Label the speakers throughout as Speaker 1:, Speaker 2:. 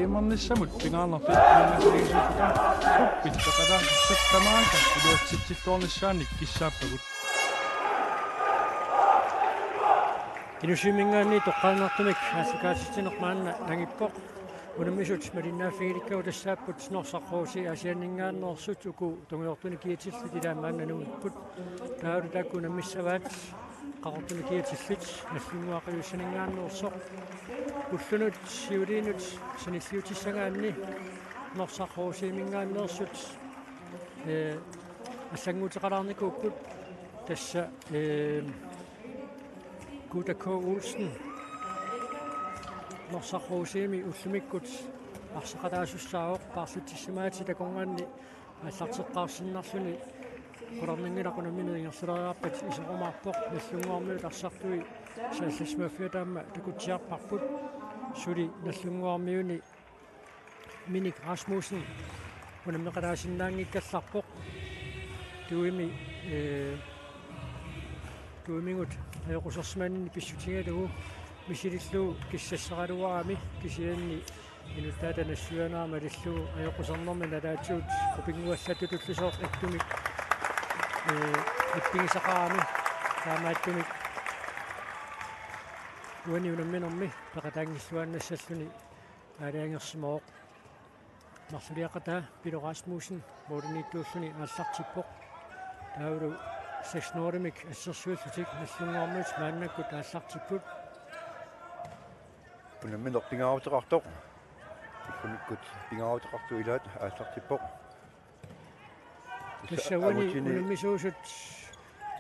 Speaker 1: имернissamut pingaarnerpit pingasaliisuuta suppitteqala sattamaaka uluatsitsittuornissaannik kissaappagut
Speaker 2: Inushimingaanni toqqaanartumik aasikaasittinermaanna nangippoq unammisut malinnaaffigilikkagu tassaapпут snorsaqquusi asianningaannersut uku tungiortuni kiitillit ilaammaanna nuipput taavut taakku unammissavaat qaqortuni kiitillit nallunguaqiussaningaannersoq ullunut siuliinut sanilliutissangaanni norsaqquusiimingaannersut аллангуутеқалаарникууpput тасса Guta K. Olsen norsaqquusiimi ullumikкут арсақалаасуссаавоқ паарлутиссимаати такоргаанни аллартеққарсиннарлүни qulorningilaqunamminu ingersileriarpat isoqumаарpoq nallunguarmiut arsartui saallasmaafiataamma takutiarparput suli nallunguarmiuni Minik Rasmussen unammeqalaasinnaaangikkallarpoq tuimingut ajoqussersmaanni pissutigalugu misilillu kissassaqaluarami kisianni inuttaata nassuanaama lillu ajoqusarnermi nalaatiut qupinguallatutullusoor attumik ippigisaqarami taamaattumik uani unamminermi paqataangilluannassalluni aaliangersimooq marsuliaqataa Pilo Rasmussen moodiniittuulluni aallartippoq taavulu 6-Nordemik assersuullutik nallunguarmuut maannakkut aallartipput
Speaker 3: unammineq pingaavteqartoq ikkumikkut pingaavteqartu ilaat aallartippoq
Speaker 2: tassawani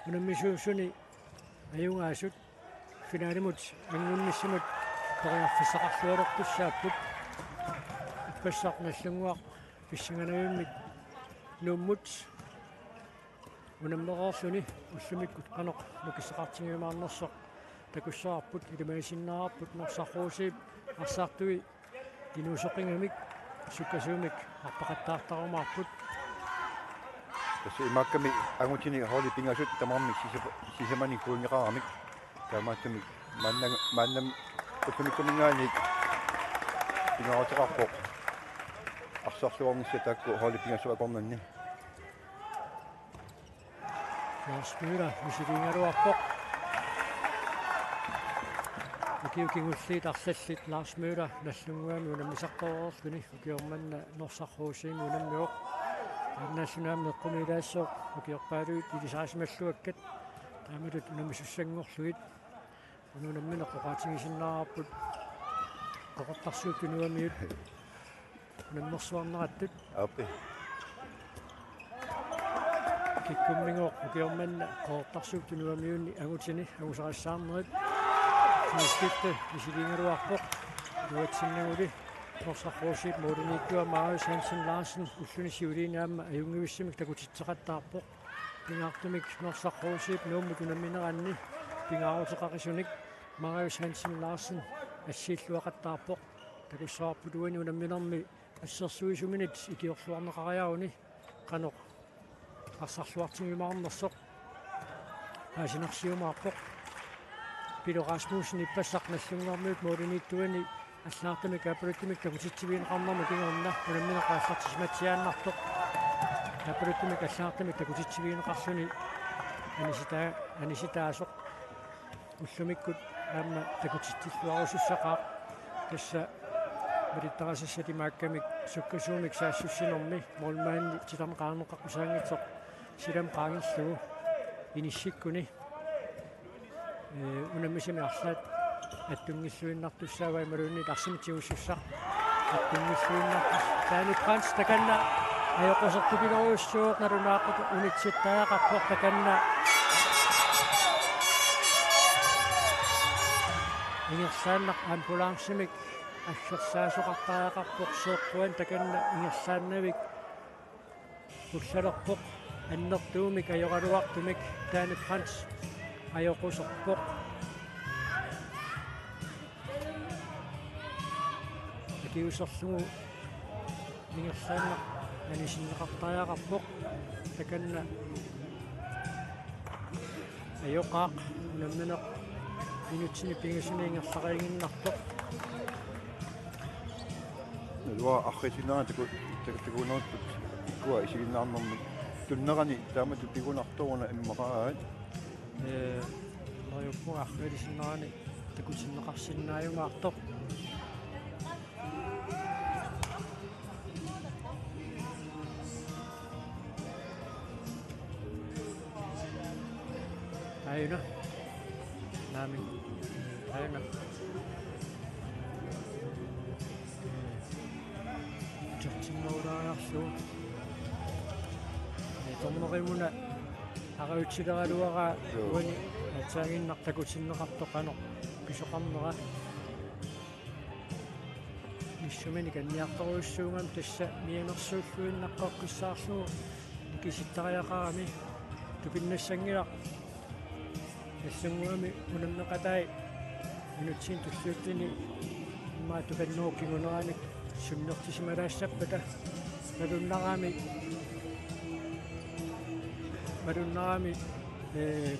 Speaker 2: unammissuusuni ajungaasut finaalimut angunnissimut qoriarfissaqarlualertussaapпут ippassaq nallunguaq pissanganayummik nuummut unammeqorluni ullumikkut qanoq nukissaqartingimaarnersoq takussararput ilimaisinnaararput norsaqquusiip arsaartui inuusoqingamik sukkasuumik arpaqattaartarumaarput
Speaker 3: tassa imaakkami angutini hooli pingasut tamarmi sisamani kuungeqaramik taamaattumi maannam ullumikkumingaani pingaavteqarpoq arsarluornissa taakku hooli pingasuakornanni
Speaker 2: Lars Müller misiliingaluarpoq ukiukingulliit arlallit Lars Müller nallunguami unammisaqtorerluni ukiormanna norsaqquusiimi unammiuq nationaamne qumilaassooq ukiorpaaluit ilisaasimalluakkat taamilut unammissussangorluit ununammine qoqaatigisinnaararput qoqortarsuut unuamiut unammersuarnerattut
Speaker 3: aappi
Speaker 2: kikkummingoq ukiormanna qoqortarsuut unuamiunni agutini agusaqassаарnerit Skifte misiliingaluarpoq nuatsinngaguli norsaqquusiip moodiniittua Marius Hansen Larsen ulluni siuliinaamma ajungivissimik takutitseqattaarpoq pingaartumik norsaqquusiip nuummut unammineranni pingaaruteqaqisunik Marius Hansen Larsen ассииллуақаттаарпоқ такуссаарпутуани унамминерми ассерсуисуминит икиорлуарнеқариаруни қаноқ арсарлуартигимаарнерсоқ аасинарсиумаарпоқ Pilo Rasmussen ippassaq nallunguarmiut moodiniittuani аллаартамик аполуттимик такутитсивиинеқарнерми кингорна унамминеқааллартисматсиааннартоқ аполуттимик аллаартамик такутитсивиинеқарлуни аниситаасоқ уллумиккут аама такутиттиллуарусуссақаа тасса мериттарасассати мааккамик суккасуумик саассуссинерми молмаанни титарнеқарнеқаққусаангитсоқ силам qaangillугу иниссиккуни unammisimi arlaat attungilluinnartussaavai maluunni arsimitiussaq attungilluinnartus taanut Frans takanna ajoqosertupileruussuuq nalunaaqut unitsittaaqarpoq takanna ingersaannaq ambulansimik аллерсаасоқартариақарпоқ сеэққуан таканна ингерсааннавик уллалерпоқ аннертуумик ajorалуартумик таанут Frans ajoqusерpoq акиусерлугу ингерсааннақ анисиннеқартариақарпоқ таканна ajоqaaq унамминеқ минутсини пингасуни ингерларингиннарпоқ
Speaker 3: Nalua arretinaa takunoorput ikkua isiginnaarnermi tunnerani taama tupigunartoruna immaqaraat
Speaker 2: Lojuppu arrelisinaani takutinneqarsinnaayumaartoq ayuna naamin ayuna Jartinnouraarsu tormunerimuna aqautsileraluara uani ataaginnartakutinneqartoqano pisoqarnera missumani kanniartoruissuungam tassa mianersuulluinnaqqoqqissaarlugu nikisittariaqarami tupinnassanngilaq тассангуами унаммеқатай минутсин туссууттини имаатуканнууккигунераник сумнертисималаассаппата малуннарами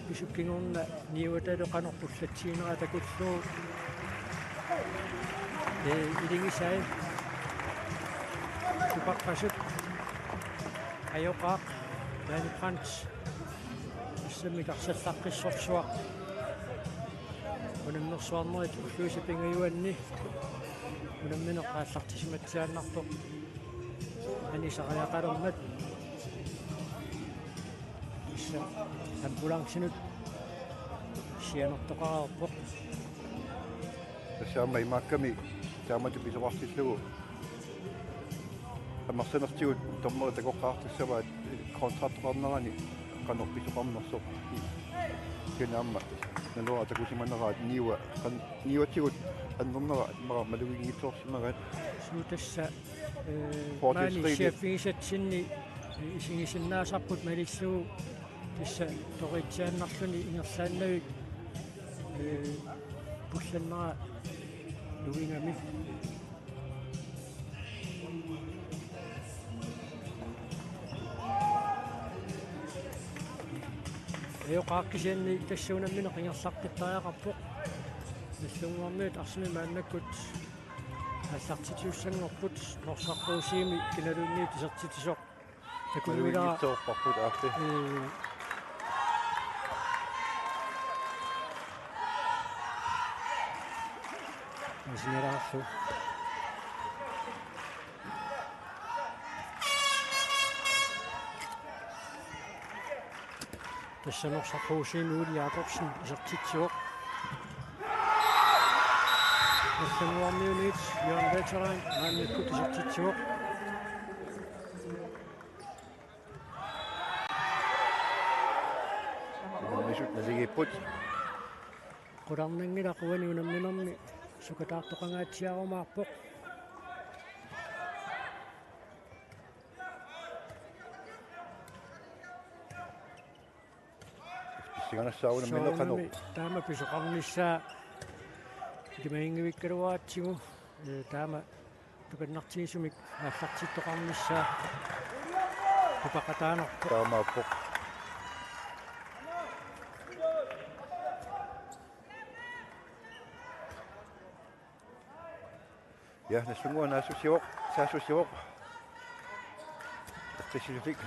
Speaker 2: писуккингорна ниуаталу қанорпуллатсиинера такуллуу илингисай тупаққасут ajоқаақ яни франц иссаммикарсаллаққиссорсуа унаммерсуарнерит уллуусипингаюанни унамминеққааллартисиматсианнарто анисариақалермат исса амбулансинут сианертоқараарпоқ
Speaker 3: тассаама имаакками таамату писоқартиллугу амарсанертигут тормера такоққаартассаваат контрактоқарнерани канорписоқарнерсоқ кенаамма налуа такусиманераат ниуатигут аннернера мара малугингитсоорсимагаат
Speaker 2: сутасса маани шеффигисатсинни исигисиннаасарпут малиллугу тасса торитсианнарлуни ингерлааннавик пулланнера луингами ajоқаақкисианни тассуунаммина қингерлартиттариақарпоқ наллунгуармиут арсими мааннаккут аллартитиуссангорпут норсаққуусиими киналуунни тисертитисоқ такуммилаа
Speaker 3: тоорпарпут аарти
Speaker 2: масинераарлу тассанорсаққуусиими ули Якобсен исертитсуоқ наллунгуармиунит Jørgen Veteran мааннаккут исертитсуоқ
Speaker 3: нисут налигиппут
Speaker 2: qulарнангила quani unamminermi sukataartoqangaatiarumаарpoq
Speaker 3: сиганассаунамминеқано
Speaker 2: таама писоқарнissaa кимаингивиккалуаатсигу таама туканнартигисумик ааллартиттоқарнissaa тупақатаанерпо
Speaker 3: таамааппоқ ja нассунгуа саасуссивоқ тассисилик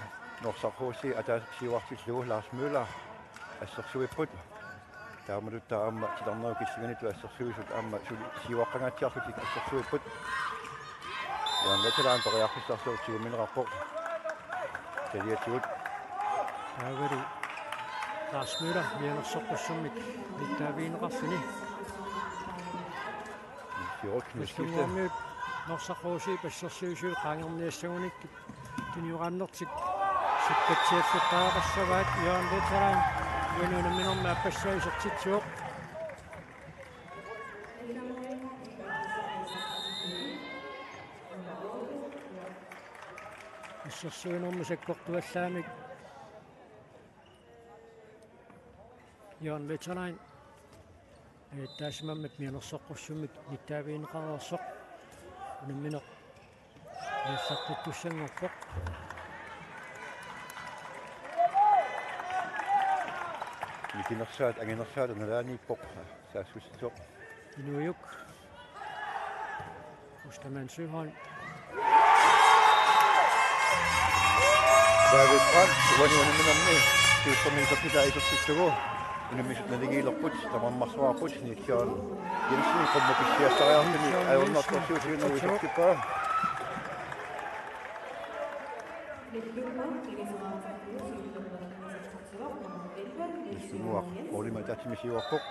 Speaker 3: норсархууси атаасиуартиллугу Ларс Мюллер ассерсуиппут таамалут таама тиларнеру киссиганиту ассерсуисут аама сиуаққангаатсиарлутик ассерсуиппут яан латалаан ториарфиссарсуутсигуминерарпоқ талиатигут
Speaker 2: авери Lars Møller mianersoqqussummik nittaavиинеқарсини
Speaker 3: сиоркнискисса
Speaker 2: норсаққууси пассерсуисуи qaangerniassагуник тиниурааннертик суккатсиаффиттаақассаваат Jørgen Veteran уинунамминерма аппассаисертитсуоқ иссерсуинерма саккортуаллаамик Jørgen Veteran таасимаммат мианерсоққуссумик ниттаавиинеқареерсоқ унамминеқ иссартуттуссангорпоқ
Speaker 3: никинерсаат агинерсаат налаанииппоқ саассуссисоқ
Speaker 2: инуйук устаман сюхан
Speaker 3: David Brandt, wani minamni. Kiustamisa pita isortittugu. Inimisut nalingiilerput tamarmarsuarput niikkion Jensen qommapissiassariartuni ajornertorsiusiunu isortippaa. Istunguaq olima tatsimisiuarpoq.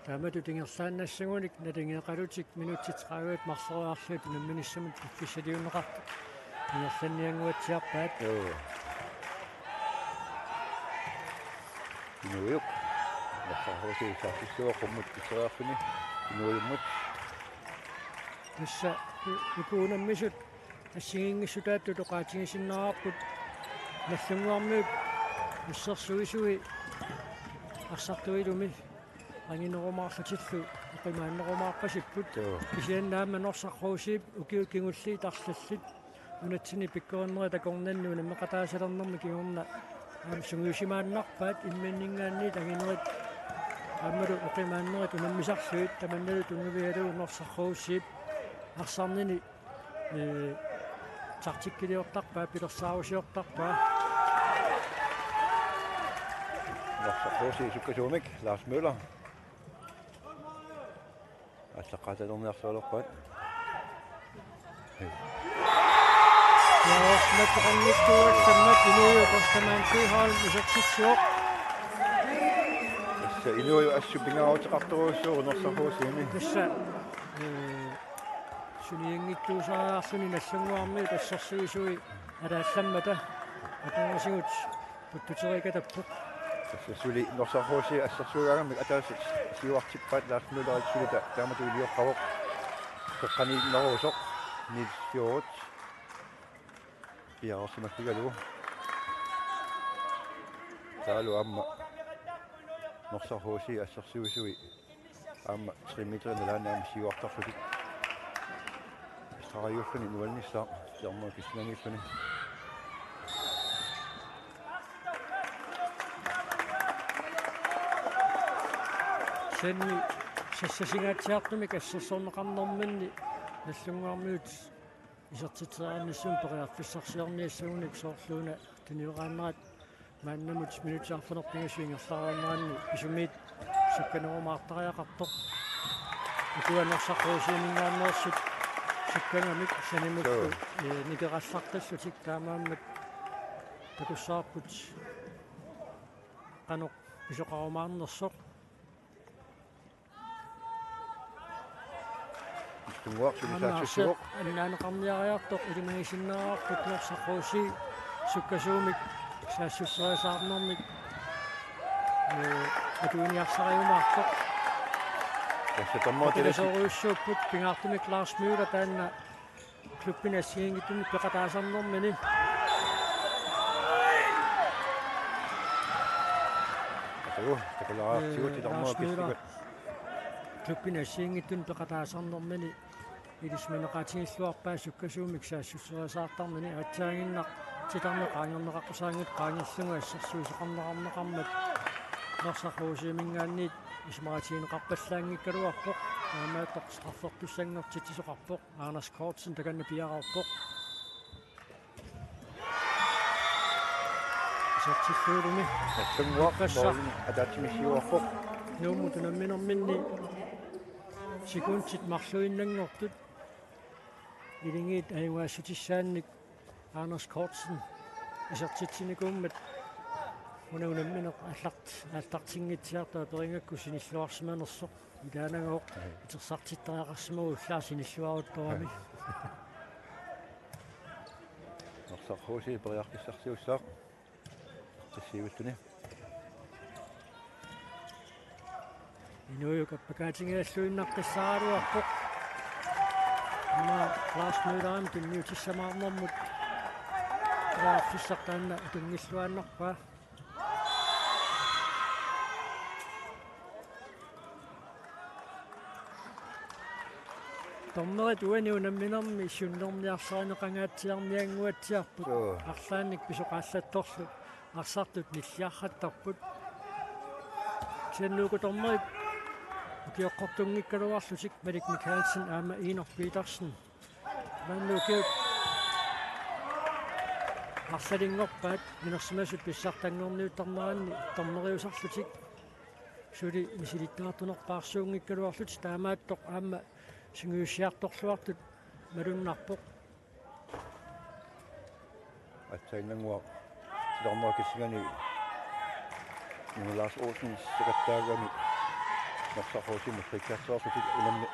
Speaker 2: Тамату тингерлааннассагуник налингеқалутик минутситеқаргуут марсериарлуут намминиссамут киссалиуннеқарту тингерланниангуатсиарпаат
Speaker 3: Inuiuk. Nassahosi saafissuaq qummut kisseriarluni inuiummut.
Speaker 2: тасса укуунаммисут ассигингиссутаатту тоқаатигисиннаарпут наллунгуармиут уссерсуисуи арсартуилуми ангинерумаарлатиллу оқимааннерумаарпасиппут кисианнаама норсарруусиип укиуккингулли тарлаллит унатсини пиккорнери такорнанну наммеқатаасалернэрми кигорна аам сунгиусимааннарпаат имманнингаанни тагинерит аамалу оқимааннерит унаммисарлуит таманналу тунгувиалуу норсарруусиип арсарнини тартиккилиортарпаа пилерсаарусиортарпаа
Speaker 3: Nassahosi sukkasuumik Lars Møller. Ассаққаталерниарсуалерпаат.
Speaker 2: натоқарниттуаккаммат инуйу костамаантихаал исертитсуоқ
Speaker 3: Assa inuiu ассупингааутеқарторуссуу норсахуусиими.
Speaker 2: тасса суниингиттуусаариарсуни наллунгуарми тассерсуисуи алаалламмата атаасигут путтутерикатаппоқ
Speaker 3: Assa suli norsarhuusi ассерсуугаагамик атаасит сиуартиппаат Lars Møller итсулита тааматуилиоққавоқ тоққанииннерусоқ нилсиорут пиарсимассигалу таалу амма norsarhuusi ассерсуисуи амма 3 метрин налаанаам сиуартарлутик стараюффани нуалниссаа сиармаа киснаниллуни
Speaker 2: сенни сассасигаатсиартуми кассерсорнеқарнэрминни наллунгуармиут исертитерааниссуун периарфиссарсиорниассагуник соорлууна тунилерааннерат мааннамут минутсаарфанерпингасуингерлаарааннеранни исумиит сукканерумаартариақартоқ икуаннерсаққуусиимингааннерсут суккангамик санимукку никераллартассутик таамааммат такуссаарпут каноқ писоқарумаарнерсоқ
Speaker 3: Tunguarsulisaatsissuoq
Speaker 2: аннаанеқарниариартоқ илимагисиннераартут норсаққууси суккасуумик саассуссериасаарнэрмик атуиниарсариумаартоқ
Speaker 3: тассатаммаатиласоруйуссууппут
Speaker 2: пингаартумик Lars Møller таанна клуббин ассигингиттуми пеқатаасарнэрмини
Speaker 3: такулааартигутилармаакиссугат
Speaker 2: клуббин ассигингиттуми пеқатаасарнэрмини илисминеқатигиллуарпаа суккасуумик саассуссериасаартармини атсаагиннақ титарнеқаангернеқаққусаангут qaangiссуга ассерсуисеқарнеқарнеқармат норсаққуусиимингаанниит исмаатигинеқарпаллаангиккалуарпоқ аамааттоқ страффертуссангертитисоқарпоқ Anders Kortsen таканна пиараарпоқ сатсиллуулуми
Speaker 3: аттунгуаққассаа атаатимиссиуарпоқ
Speaker 2: нуумутунамминерминни секундтит марлуиннангортут илингиит аюгаассутиссаанник Anders Kortsen исертитсиникууммат унаунамминеқ аллартингитсиартаа перингакку синиллуарсиманерсоқ илаанагоо итерсартиттариақарсимагу уллаа синиллуаруттарами
Speaker 3: норсархууси периарписсарсиуссаа тассиуттуни
Speaker 2: инуйу каппакаатингиаллуиннаққиссааруарпоқ ама Lars Møller тунниутиссамаарнэрмут фиссартаанна тунгиллуааннарпаа томнерит уаниунамминерми суннерниарсаанеқангаатсиарниангуатсиарпут арлаанник писоқааллатторлу арсартут ниллиарраттарпут Sennuukutormerit ukiоqqortungikkaluarlutik Malik Mikkelsen aama Iinor Petersen mannuukiut арсалингорпаат минерсимасут писсартангорниутарнаанни торнериусарлутик сули мисилиттаартунерпаарсуунгиккалуарлут таамааттоқ аама сингуйуссиарторлуартут малуннарпоқ
Speaker 3: атсаиннангуа силармаакиссигани Ларс Олсен секретаргани нарсархуусиму фриккассаарлутик унамми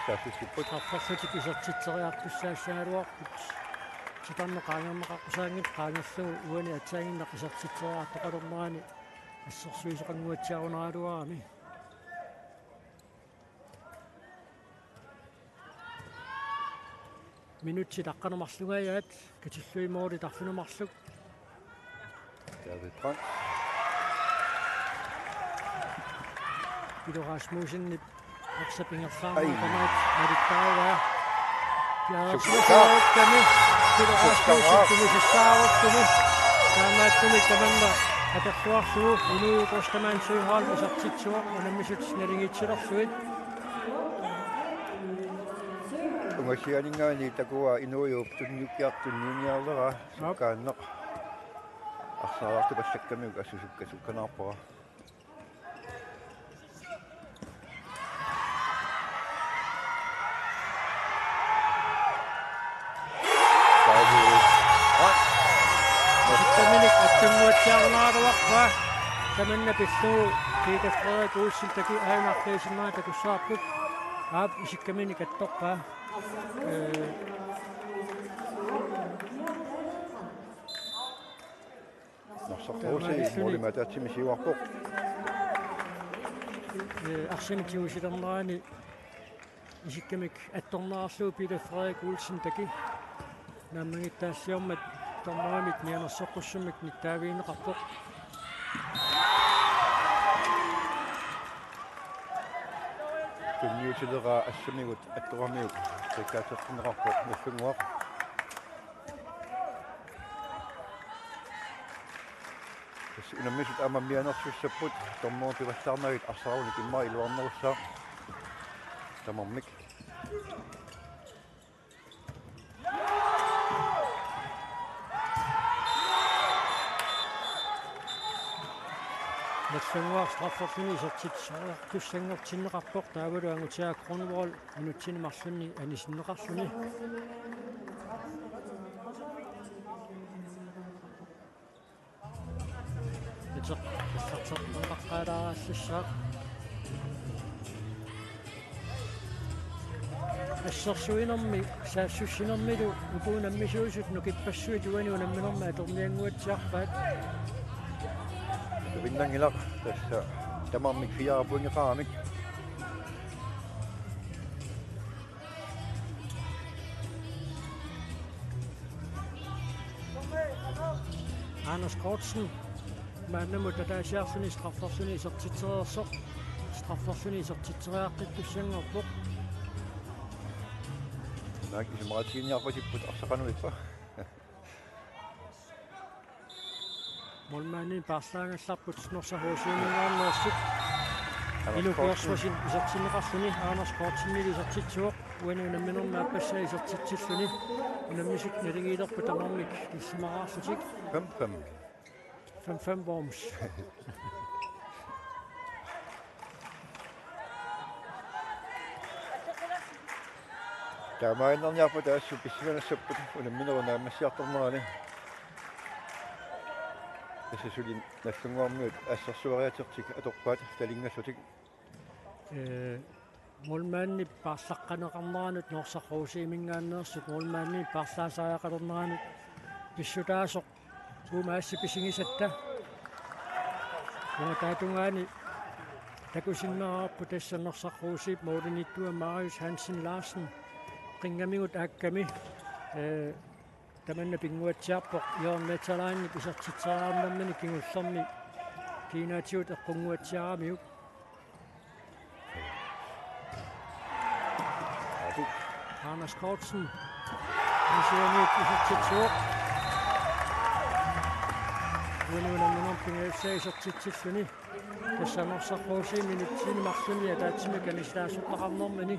Speaker 3: сааффискиппут
Speaker 2: арфарлутик исертитсериартуссаассаалуарпут ситарнеқаангермақарпусаангит qaangerlugu уани атсаагиннақисартитсериартоқалернерани ассерсуисеқангуатсиарунералуарами минутси таққанумарлугаяат катиллуи моори тарфунумарлук
Speaker 3: David
Speaker 2: Ido Rasmussenni Aksapingersaarmaat Marittaagaa Piaarsuusaartami Ido Rasmussenni sissaarortumi taamaattumi kamanda aterluarlugu unuuqostamaan suihaal isartitsuaq unammisut nalingitsilorluit
Speaker 3: Ungasianingaani takua inuujuup tunniukkiartunniuniarlera sukkaanneq арсааларту пассаккамиук ассусуккасукканаарпара
Speaker 2: Таминик аттунгуатсиарунааруарпа таманна пиллуу Peter Frederik Olsen таки аанарлиисимаа такуссаарпут аап исиккаминик аттоқпа
Speaker 3: нарсарпууси молиматаатсимисиуарпоқ
Speaker 2: арсимитиусилернерани исиккамик атторнеарлуу Peter Frederik Olsen таки наммагиттаассиормат торнерамит нианерсоққуссумик ниттаавиинеқарпоқ
Speaker 3: tunniutilera assumigут атторамиук таккаатертинеқарпоқ наффунгуақ Unammisut amammianersussapпут торнуутивассаарнагит арсарауник имма илуарнерусsaa тамармик
Speaker 2: Natsangwar strafforfini isartitsariartussangortinneqarpoq taavaluangutiaa Kronwall minutsinnimarlunni anisinneqarluni Sartarqaalaaraallussaaq ассерсуинерми саассуссинермилу укуунаммисуусут нукиппассуи туани унамминерма аторниангуатсиарпаат
Speaker 3: виннангилақ тасса тамармик фиарапунгеқарамик
Speaker 2: Anders Kortsen мааннамут татаасиарсуни страффорсуни исертитсереерсоқ страффорсуни исертитсериаққиттуссангорпоқ
Speaker 3: наак исмаатигиниарпасиппут арсақануиппа
Speaker 2: молмаани парлаагалларпут норсахуусиунингаарнерсут илукуерсвасин исертиннеқарлуни Anders Kortsenмили исертитсуоқ уанунамминерма аппассаа исертитсиллуни унаммисут налигиилерпу тамармик киссимараарлутик 5 bombs.
Speaker 3: Taamainnerniarpu taassu pissimanassapput unamminerunaammassiartornerani тассасулин наффунгуармиут ассерсуариатерсик аторпаат талингассутик
Speaker 2: молмаанни паарлаққанеқарнеранут норсарруусиимингааннерсут молмаанни паарлаасааяқалернеранут писсутаасоқ Umaassi pisingisatta taatунгаани такусиннераарпу тассаннерсарруусип моулиниттуа Marius Hansen Larsen qingamигут аакками таманна пингуатсиарпоқ йорнаталаанни писартитсераарнэрмани кингуллерми кинаатиут эққунгуатсиарамиук Anders Kortsen мисианит писартитсуоқ Ununamminor pingaissaisartitsilluni тассамарсарпууси минутсини марлуни атаатсими канистаасуттақарнэрмани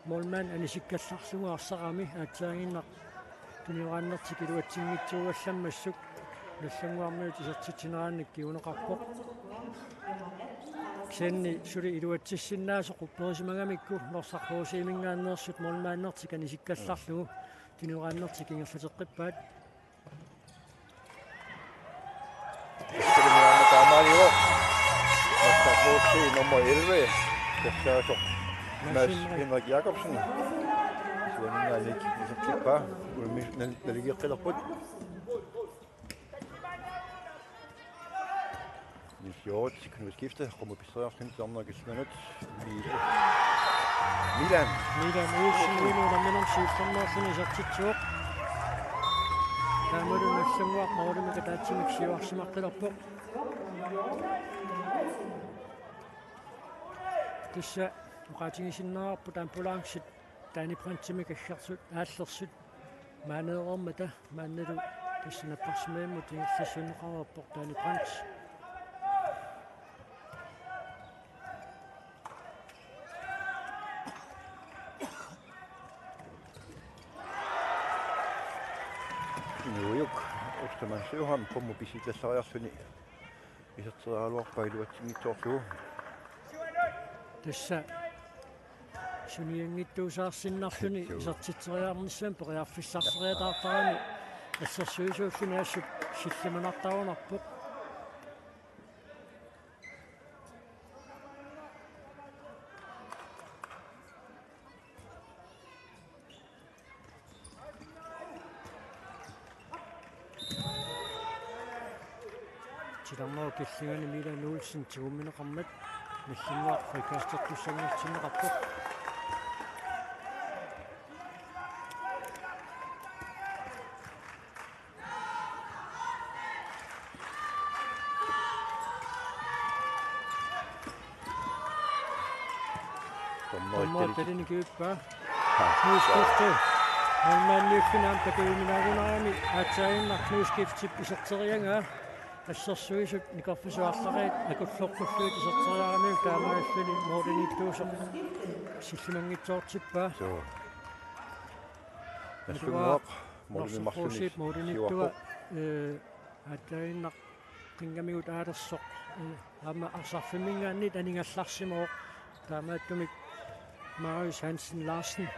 Speaker 2: молман анисиккалларсуга арсарами аатсаагиннақ тунивааннэртик илуатсингитсуугалламмассук наллангуармиут исертитинераанник киунеқарпоқ ксенни сули илуатсиссиннаасо қупперисимагамикку норсарпууси имингааннерсут молмааннэртик анисиккалларлугу тунивааннэртик ингерлатеққиппаат
Speaker 3: Mario, nuestra coche número 11, Gustavo Mads Henrik Jacobsen. Suonen er ikke så tæt på, og der ligger rigtig på. Hvis Hjort kan vi skifte, kommer vi så frem til om noget minut. Milan
Speaker 2: Olsen minuuta minun siirtommoosuni satsitsuk. Täämödyn nässängua maudimika tätsimiksi juoksemakkelappo. Tässä uqatingisinnaarpu tampulaangsit taani prantsimikassarsut aallersut maaneerormata maannalu tässä napparsimeemmut ingerlassuneqarerpoq taani prants.
Speaker 3: Nujuk, ostamaan syöhän pommopisille saajassani. Isottaa luoppailuatsingittorluu.
Speaker 2: Tässä suniangittuusaarsinnarluni isertiteriaarnissuan periarfissarseriataartarani ассерсуисууффинаассут силламанартауанарпоқ тиламмаа киллигани мила нуулсин тигумминеқармат наллиннуар фрикастертуссангитсинеқарпоқ Tommoittelini kyyppää. Knuuskifte. Malmaanniuffinaam takuuminaagunaami aatsainna knuuskiftip iserterianga. Assersuisut nikorfisuarlareet akullorpulluut iserteriaramil taamaaffini mooriniittuusoq sillimangitsoortippaa.
Speaker 3: Nassunguaq moorinimarsunik
Speaker 2: mooriniittua aatsainna qingamigut aalersoq aama arsarfimingaannit aningallarsimooq taamaattumik Marius Hansen Larsen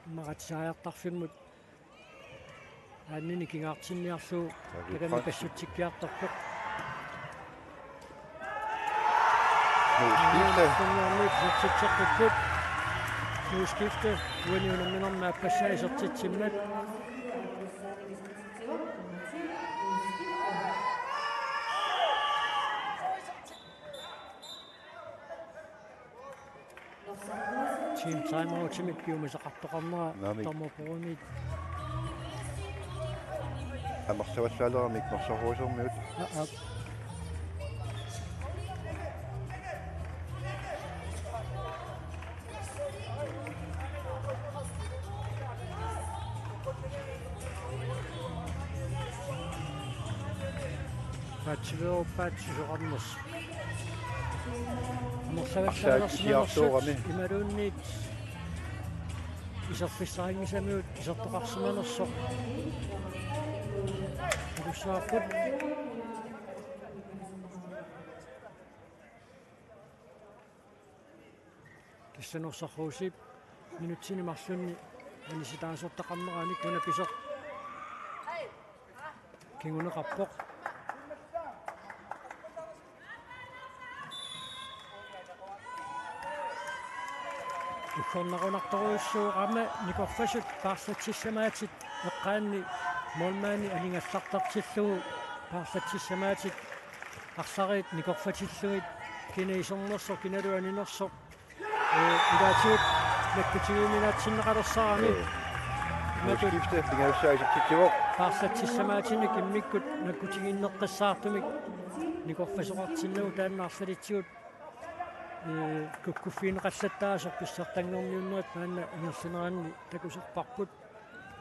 Speaker 2: maratsaajartarfimmut annini kingaartinniarluu takami kassutsikkiartarpoq nuuskifte uaniunamminermaa passaisertitsimmat team timeout timik kiumisaqartoqarnera tormoporumit
Speaker 3: амарсавассаалерамик марсаруусэрмиут
Speaker 2: patchisoqarners марсавассаалерсимаерсут ималуунниит исерфиссарингисамиут исертоқарсиманерсоқ усааппут киссанерсарруусип минутсини марлунни аниситаасортақарнерани куна писоқ кингунеқарпоқ Ukhornaqunartoruissuuqama nikorfasut paarlatsissamaatit eqqaanni molmaani aningallartartillugu paarlatsissamaatit arsariit nikorfatillugit kiniisornersoq kinaluaninersoq ilaatigut nakkutigiminaatsinneqalersaarami
Speaker 3: nuuskifte pingaussaisartitsuoq
Speaker 2: paarlatsissamaatini kimmikkut nakkutiginneqqissaartumik nikorfasoqartillugu taannaarlalitsigut kukkuffiineqallattaasoq pissartanngorniunnerat maanna ingerlineranni takuserparput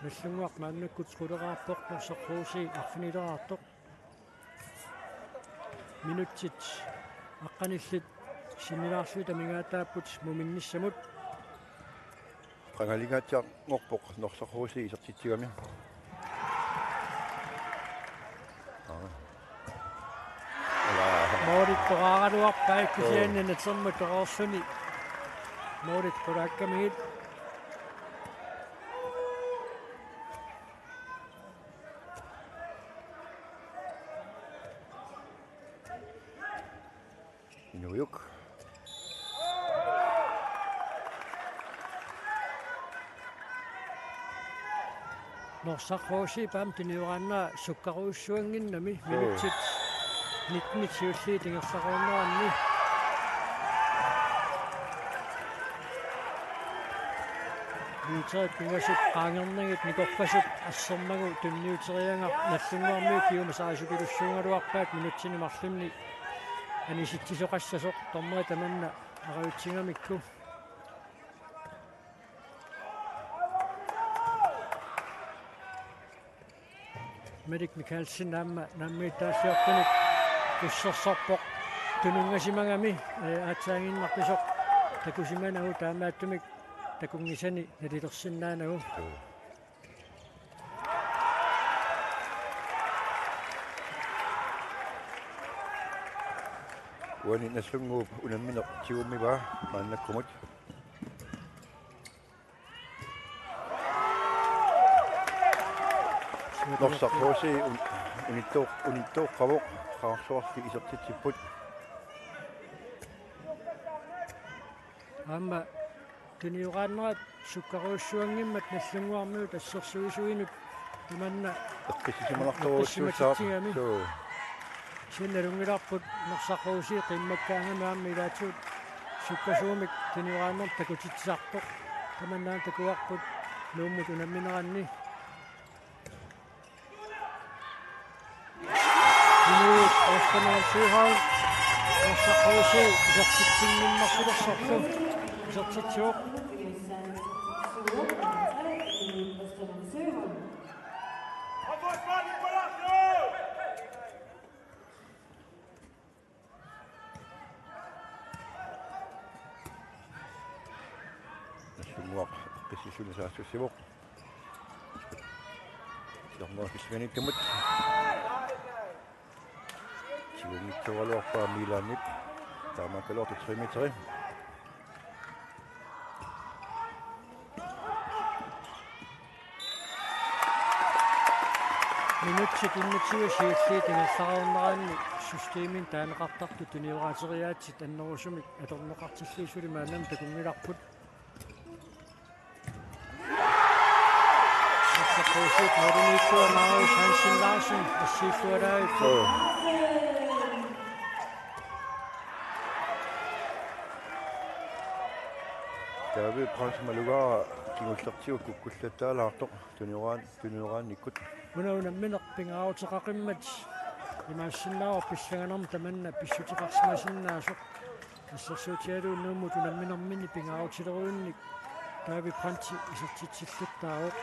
Speaker 2: nallunguaq maannakkut quleqaarpoq norserruusi arfinileraartoq minutsit аққаниллит симилаарсуи тамигаатааппут муминниссамут
Speaker 3: qangalingaatiaq ngorpoq norsaqhuusi isertitsigami
Speaker 2: Morit toqaaqaluarpaa kisiannana terma toqorsuni Morit qulaakkamigit
Speaker 3: inuyuk
Speaker 2: Norsaqhuusi paam tiniuqaannaa sukkaruussuanginnami minutsit 19 siulli tingersaquunneranni Viitaat pingasut qaangerngit nikorpasut assermagu tunniuterianga nallunguarmiu kiumasaasukillussuungaluarpaat minutsini marlunni anisittisoqassasoq tormeri tamanna aqavitsingamikku Medik Mikkelsen nammiittaasiortunik tussersorpoq tunungasimagami aatsaanginnarpisoq takusimanagu taamaattumik takungisani nalilersinnaanagu
Speaker 3: uani nassunguup unammineq tigumiva maannakkumut norsaqhuusi unittuuqqavuq qaarsuarti isertitipput
Speaker 2: Amma tiniuqaannerat sukkaruussuangimmat nallunguarmiu tassersuisuinut tamanna
Speaker 3: eqqissisimalartoruutsuussaaq
Speaker 2: Sinnalungilarput norsaqhuusi qimmakkaangamaammi ilaatsuut sukkasuumik tiniuqaanner takutitsiarpoq tamannaan takuarput nuummut unammineranni Oskar Suhal norsaqhuusi isertitsinngimmarsulersorlu isertitsiuq
Speaker 3: nassunguaq eqqissisunisaassуссивоq Dormor kisganittumut Sigungitsualuarpaa miilaannip taamakalortu 3 metri
Speaker 2: Minutsit siilli tingersaqarneraanni systeemin taaneqartartu tuniuqaateriaatsit annerusumik atorneqartilliisuli maannam takungilarput Norsaqhuusiit moduniittua Marius Hansen Larsen assiillualaait
Speaker 3: David Pransmalugaa kingullertigu kukkullattaalaartoq tuniuqaannikkut
Speaker 2: Unammineqpingaarutеqaqimmat imaassinnaaru pissanganerma tamanna pissutiqarsimasinnaasoq assersuutialuun nuummut unamminermini pingaarutileruunnik David Pransi isertitsillattaaruq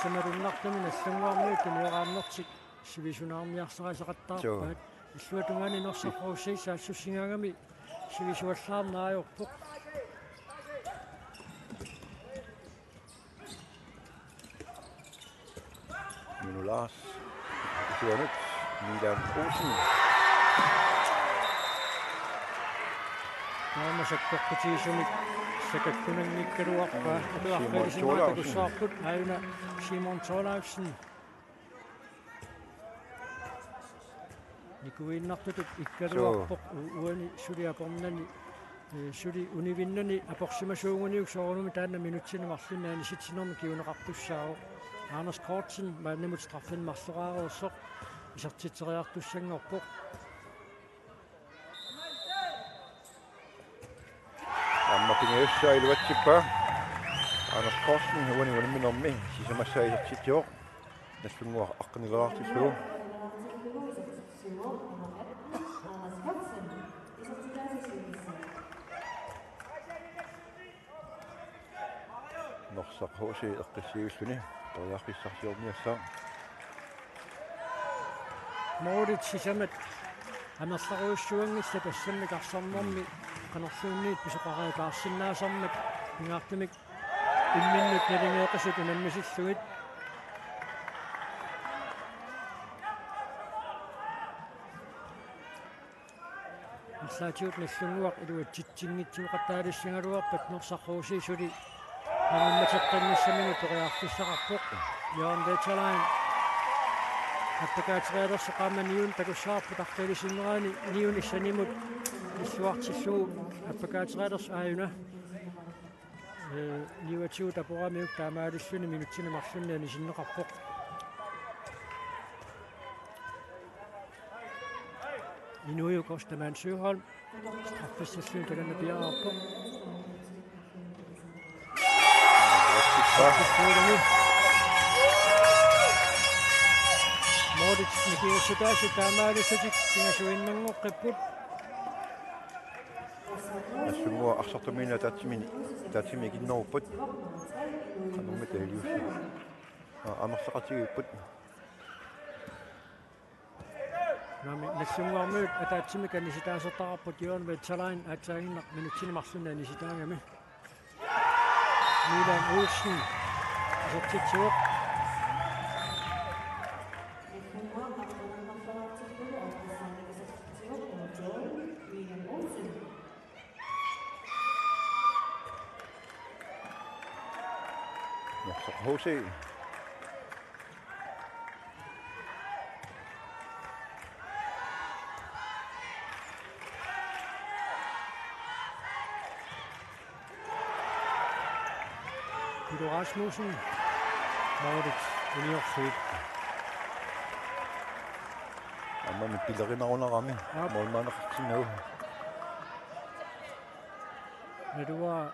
Speaker 2: Samarunartami nallunguarmiu tuniuqaannertik sivisunaarmiarserasaqattaarpaat иллуатунгаани норсарруусси саассуссингаагами сивисуаллаарнаajorpoq
Speaker 3: Minulas Isuanut Milan Olsen
Speaker 2: наамасаккорпутигисумик сакаккунангиккалуарпаа атуарфилисимаатакуссаарпут аюна Simon Thorlaugsen Nikuinnartutut ikkaluarpoq uani suliapornani suli univinnani aporsimasuunguniuk soorunumi taanna minutsinumarlunnaani sitsinermi kiuneqartussaaru Anders Kortsen maannamut straffen marloraaruersoq isartiteriartussanngorpoq
Speaker 3: Ammartingeussaa iluatsippa Anders Kortsen uani minormi sisamassaa isartitioq nassunguar aqqanileartillugu Norsaq HC eqqissigulluni toriarpissarsiorniassаа
Speaker 2: Moritz sisamat амерларуйуссуангилла тассаммик арсарнэрми канерлуунниит писоқариакаарсиннаасармат пингаартимик имминнут налингеэқасут унаммисиллугит иллаатиут наллунгуақ илуатситсингитсуоқаттаалиссингалуарпат норсаққуусиисули амимматеққинниссамину ториарфиссақарпоқ яандеэталайн аппакаатериалерсоқаама ниун такуссаарпу тарталисиннераани ниун иссанимут иллуартиллуу аппакаатериалерс ааюна ниуатиу тапорамиук таамаалиллуни минутсинамарлунни анисиннеқарпоқ инуйу костаман сюхол страффиссаллуни таканна пиараарпоқ Moritz nikiyasutaasi taamaalisutik pingasуиннангоққиппут
Speaker 3: ассунгуа арсартумиина таатсими киннеруппут канумма таалиусси амерлақатигиппут
Speaker 2: нами нассунгуармуут атаатсими каниситаасертарарпут юон ветсалайн аатсаагиннақ минутсинамарлунна аниситаагами Milan Olsen сертитсуоқ
Speaker 3: HC
Speaker 2: Peter Rasmussen Moritz Uniorfit
Speaker 3: аммани пилеринарунарами молмаанеқартинау
Speaker 2: Надуа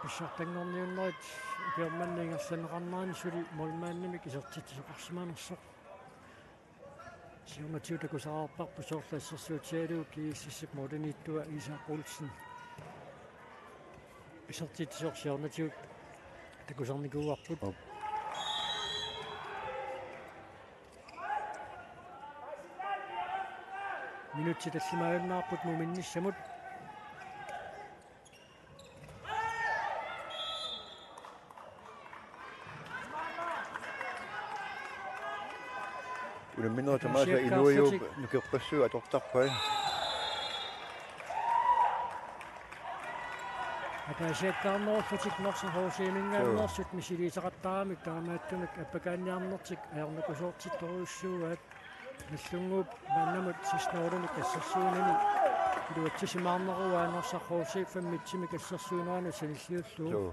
Speaker 2: писсартангорниуннерит германнингерланеқарнаани сули молмааннами кисертитсоқарсимаанерсоқ сиунатиутакусаарпарпу соорлассерсуутиалуу кииссиссап модерниттуа Isa Olsen писсартитсоқсиорнатиут такусарникууарпут минутси таллимааюннаарпут муминниссамут
Speaker 3: улумминера тамааса инуйу нукеққассуу атортарпай
Speaker 2: атаасиаккаарнерфутик норсахоосиимингааннерсут мисилисақаттарамик таамааттунак аппакаанниарнертик аернакусоортитторуйуссуугаат наллунгууп маннамут сиснорунник ассерсуунани илуатсисимаарнеруаа норсахоосииффаммитсими кассерсуунаана саниллиуллуу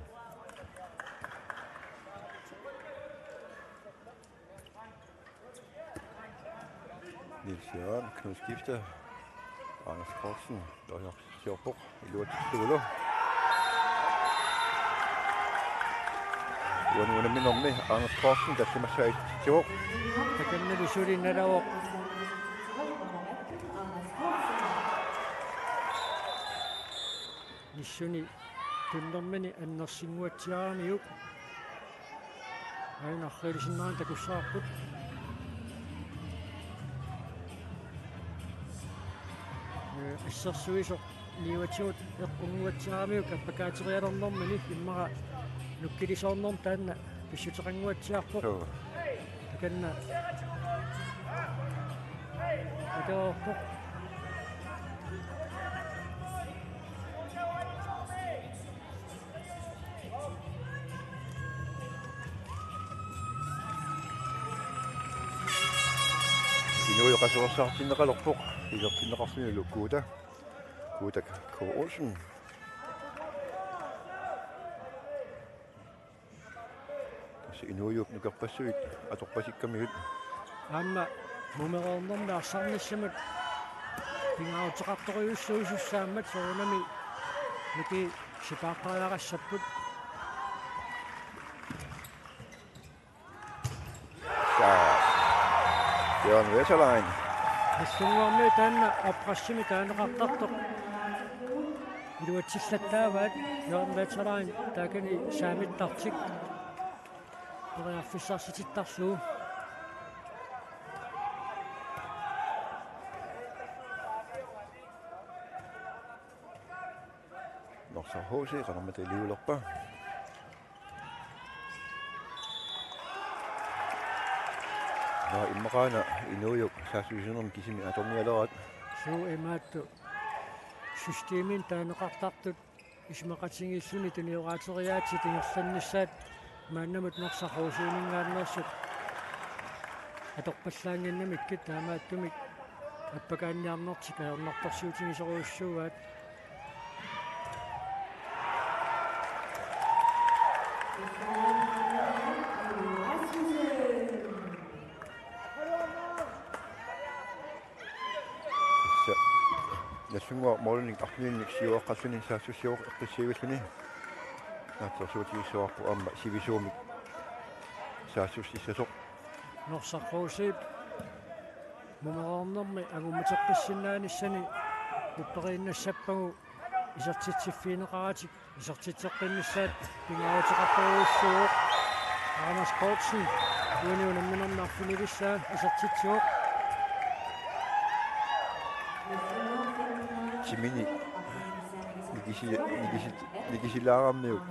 Speaker 3: Niels Jørgen, Knud Skifter, Anders Korsen, Døjer Sjovbuk, Illuatsulo. Uan minnomme Anders Korsen, der simmer sig til år.
Speaker 2: таканнали сулинналаоқ ниссуни туннэрмани аннерсингуатсиарамиук айнаррилисиннаан такуссаарпут иссерсуисо ниуатсуут эққунгуатсиарамиук аппакаатериалернэрмани иммара нуккилисоорнерм таанна писсутеқангуатсиарпоқ таканна акаорпоқ
Speaker 3: Inuiu qasuersaartinneqalorpoq ilertinneqarluni lukkuuta kuutak K. Olsen tassa inuiu nukerpassuit atorpasikkamigit
Speaker 2: аама мумереернэрми арсарниссамат пингаутеқарторюссуисуссааммат соонами нуки сипааққариарассаппут
Speaker 3: Jørgen Wetterlein.
Speaker 2: ассунгуарми таанна аппассими таанеқартартоқ Iluatillataavat Jørgen Veteraan taakani saamittartik Oriarfissarsittittarluu
Speaker 3: Norsa HC qanammat iliulorpa. Immaqaana inuuyuk saasuisunum kisimi atornialerat
Speaker 2: suu imaattu systeemin taaneqartartut ismaqatingilluni tunioraateriaati tingerlannissaat maannamut nersaqruusuuningaannersut atorpallaanginnamikki taamaattumik appakaanniarnertik aornertorsiutigisoruussuugaat
Speaker 3: Nasungo morning afternoon siuaqqassuni saassussiuq eqqissiivilluni naattorsuutigissuarpu amma sivisuumik saassussissasoq
Speaker 2: nersaqruusiip mumereernermi agummuteqqissinnaanissani pupperiinnassappagu isertitsiffiineqaratik isertitseqqinnissaat pingaruteqartoruussuuq Anders Kortsen uuniunamminernaarfunivissaa isertitsiuq
Speaker 3: Timini nikisilaararmiuk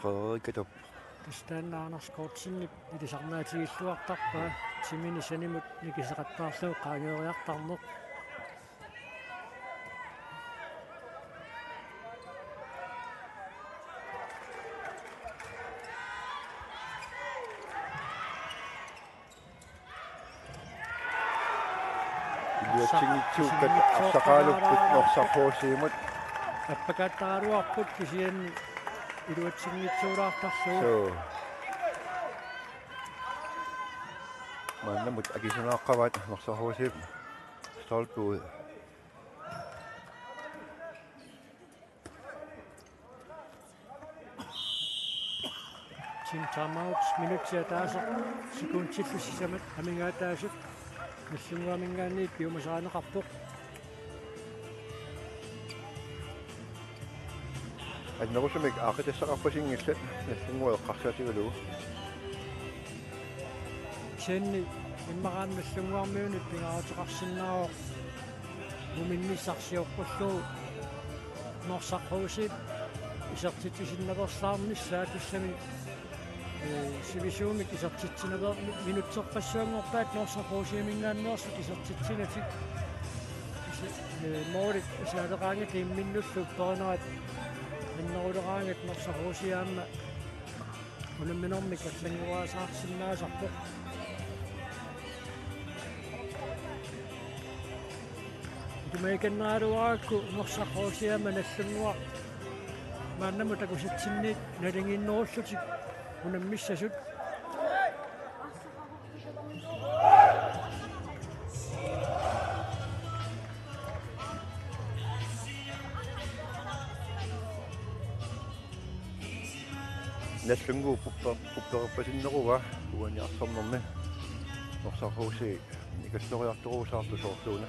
Speaker 3: Frederikatop
Speaker 2: Kristian Anders Kortsen ilisarnaatiilluartarpaa timini sanimut nikiseqattaarluu qaangeeriartarneq
Speaker 3: Tingitsuukat arsaqaalupput norsarhuusiimut
Speaker 2: appakaattaraluarput kisian iluatsingitsuulaartarluu
Speaker 3: so maannamut akisunaaqqavat norsarhuusiip stolpuud
Speaker 2: Tim timeouts minutsia taasa sekuntillusisamat amingaataasut нассунгуамингаанниит пиумасааneqarpoq
Speaker 3: аннерусумик аақитассақарпасингиллат нассунгуэққарсаатигалуу
Speaker 2: сенни иммараан нассунгуармиунит пингааутеқарсиннаароқ муминнissarsiorпуллуу норсақруусит исертитсиннаверсаарнissaа туссами сивисуумик исертитсинавер минутсерпассуангорпаат норсақруусиимингааннеерсут исертитсинатик моорит исаалеқаангат имминнуллу перинерат иннерулераангат норсақруусиаама унамминормик аллангуаасаарсиннаасарпоқ тумайканнааруаакку норсақруусиаама наллунгуа мааннаму такусатсинниит налингиннеруллутик унаммиссасут
Speaker 3: наслунгуу пупперпасиннеруга уаниарсарнерми норсархууси никаллориарторуусаарту соорлууна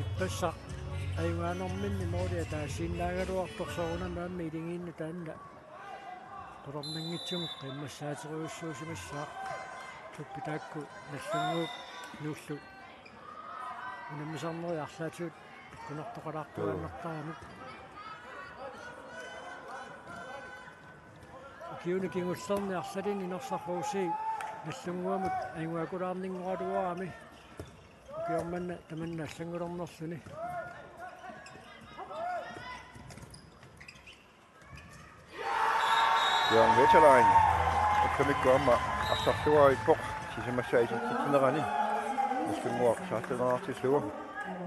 Speaker 2: иппасса айваанорминни моолиа таасииннаагалуарторсорунамаамми илингиинна таанна торнангитсуг qimmassaateriussуусимассаа туппитаакку наллунгууп нууллу унаммисарнери арлаатиут кунартоқалаартуаннартарамик киуни кингуллерни арлалини нерсаррууси наллунгуамут айгуакулаарнингуалуарами киорманна таманна аллангулернерлүни
Speaker 3: Jørgen Veteraan akkамиккуама арсарлуариппоқ сисимассаисертитсинерани наслунгуар сааттанеартиллуа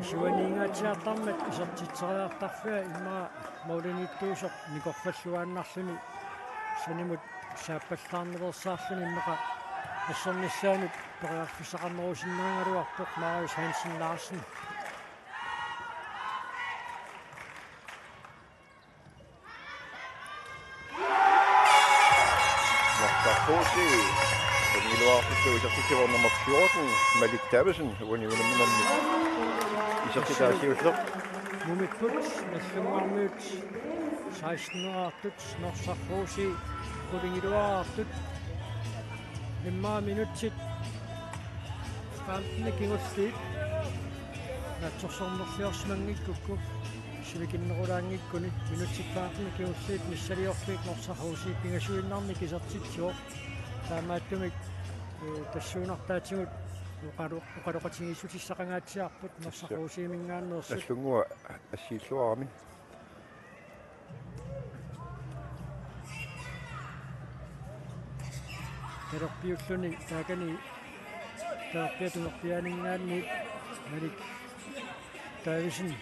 Speaker 2: исуаниингаатсиартармат исертитсериартарфиа имма моулиниттуусоқ никорфаллуааннарлүни санимут сааппаллаарневерсаарлүни иммақа ассерниссаанут периарфисақарнерусиннаангалуарпоқ Marius Hansen Larsen
Speaker 3: Norsa HC Illuartissuisartikkivar nummer 14, Malik Davidsen, uniunimminanni. Isartitaasiulleq.
Speaker 2: Mumitput, nassummarmiut, 16-nuartut, norsarruusi, kulingiluartut, 5 minutsit, kampne kingulliit, natsorsornersiarsmangikukku, sivikinnerulaangikkuni, minutsikkaartne kingulliit, missaliorliit, norsarruusi, pingasuinnarni kisartitsuor, taamaattumik, tassuunartaatigut, uqaloqatingisutissaqangaatsiarput, norsarruusiimingaannersut,
Speaker 3: Allungua assiilluarami.
Speaker 2: Terorpiulluni taakani terorpiatunerpianingaanni Malik Davidsen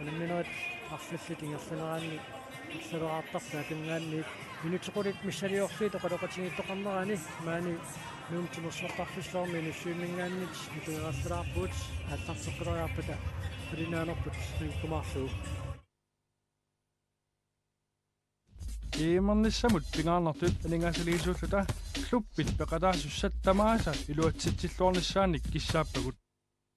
Speaker 2: unimminuat arfallitingerluneraanni arsaleraartar taakingaanni minutiqulit missaliorliit oqaloqatingittoqarnerani maani nuumtimersortarfissormi nussuimmingaannit nitugeralleraarpuut ааллартеққилериарпата улинааnerput нуккумаарлуу
Speaker 1: Iimernисsamut pingaarnertut aningasaliisuulluta kluppit peqataasussаттамааса илуатситсиллуорнissaanник киссааппагут